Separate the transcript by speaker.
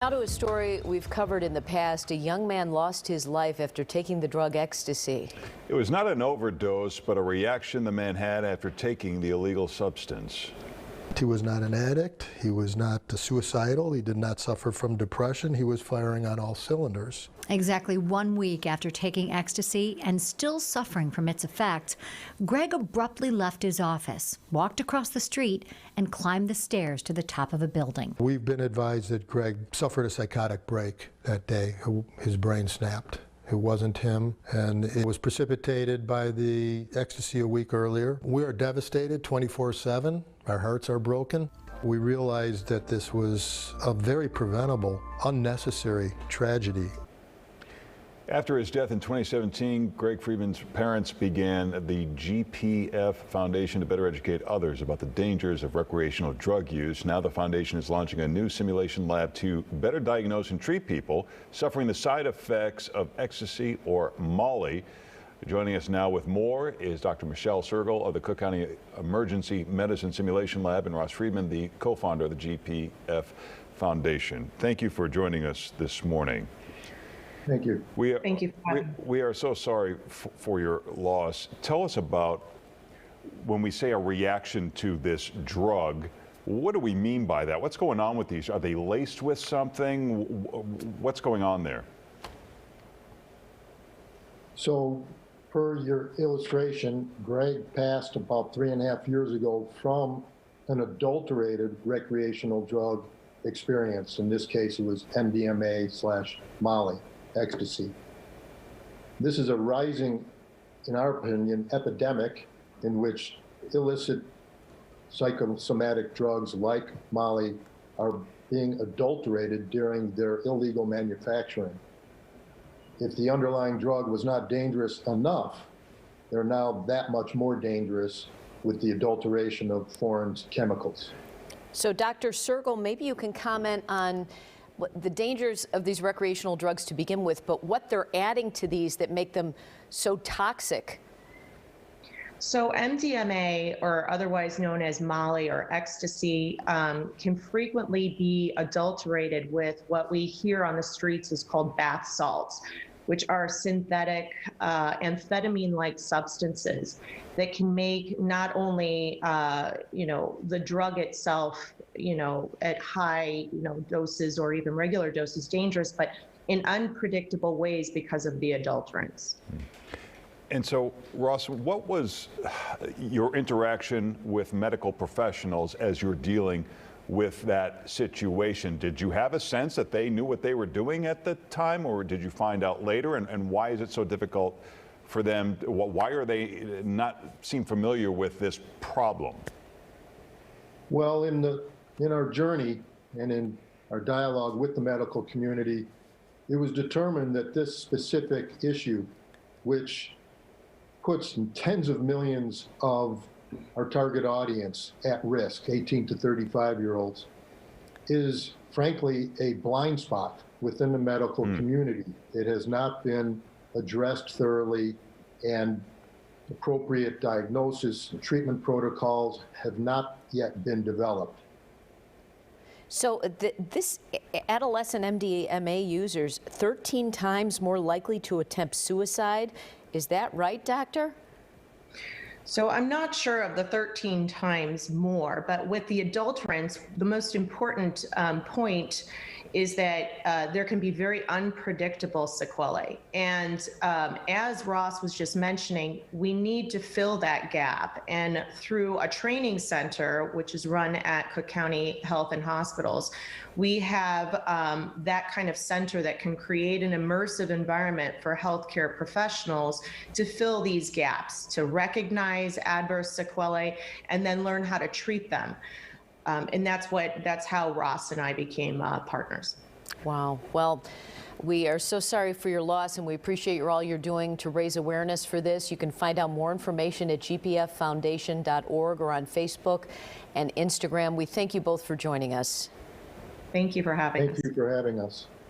Speaker 1: Now to a story we've covered in the past. A young man lost his life after taking the drug ecstasy.
Speaker 2: It was not an overdose, but a reaction the man had after taking the illegal substance.
Speaker 3: He was not an addict. He was not suicidal. He did not suffer from depression. He was firing on all cylinders.
Speaker 4: Exactly 1 week after taking ecstasy and still suffering from its effects, Greg abruptly left his office, walked across the street, and climbed the stairs to the top of a building.
Speaker 3: We've been advised that Greg suffered a psychotic break that day. His brain snapped. It wasn't him, and it was precipitated by the ecstasy a week earlier. We are devastated 24/7. Our hearts are broken. We realized that this was a very preventable, unnecessary tragedy.
Speaker 2: After his death in 2017, Greg Friedman's parents began the GPF Foundation to better educate others about the dangers of recreational drug use. Now the foundation is launching a new simulation lab to better diagnose and treat people suffering the side effects of ecstasy or Molly. Joining us now with more is Dr. Michelle Sergel of the Cook County Emergency Medicine Simulation Lab and Ross Friedman, the co-founder of the GPF Foundation. Thank you for joining us this morning.
Speaker 3: Thank you.
Speaker 5: Thank you.
Speaker 2: We are so sorry for your loss. Tell us about, when we say a reaction to this drug, what do we mean by that? What's going on with these? Are they laced with something? What's going on there?
Speaker 6: So, per your illustration, Greg passed about 3.5 years ago from an adulterated recreational drug experience. In this case, it was MDMA/Molly, ecstasy. This is a rising, in our opinion, epidemic in which illicit psychosomatic drugs like Molly are being adulterated during their illegal manufacturing. If the underlying drug was not dangerous enough, they're now that much more dangerous with the adulteration of foreign chemicals.
Speaker 1: So, Dr. Sergel, maybe you can comment on the dangers of these recreational drugs to begin with, but what they're adding to these that make them so toxic.
Speaker 5: So MDMA, or otherwise known as Molly or ecstasy, can frequently be adulterated with what we hear on the streets is called bath salts, which are synthetic amphetamine-like substances that can make not only the drug itself, at high doses or even regular doses dangerous, but in unpredictable ways because of the adulterants.
Speaker 2: And so, Ross, what was your interaction with medical professionals as you're dealing with that situation? Did you have a sense that they knew what they were doing at the time, or did you find out later? And why is it so difficult for them? Why are they not seem familiar with this problem?
Speaker 6: Well, in our journey and in our dialogue with the medical community, it was determined that this specific issue, which puts tens of millions of our target audience at risk, 18 to 35-year-olds, is frankly a blind spot within the medical community. It has not been addressed thoroughly, and appropriate diagnosis and treatment protocols have not yet been developed.
Speaker 1: So this adolescent MDMA users 13 times more likely to attempt suicide. Is that right, doctor?
Speaker 5: So I'm not sure of the 13 times more, but with the adulterants, the most important point is that there can be very unpredictable sequelae. And as Ross was just mentioning, we need to fill that gap. And through a training center, which is run at Cook County Health and Hospitals, we have that kind of center that can create an immersive environment for healthcare professionals to fill these gaps, to recognize adverse sequelae, and then learn how to treat them. And that's how Ross and I became partners.
Speaker 1: Wow. Well, we are so sorry for your loss, and we appreciate all you're doing to raise awareness for this. You can find out more information at gpffoundation.org or on Facebook and Instagram. We thank you both for joining us.
Speaker 5: Thank you for having us.
Speaker 6: Thank you for having us.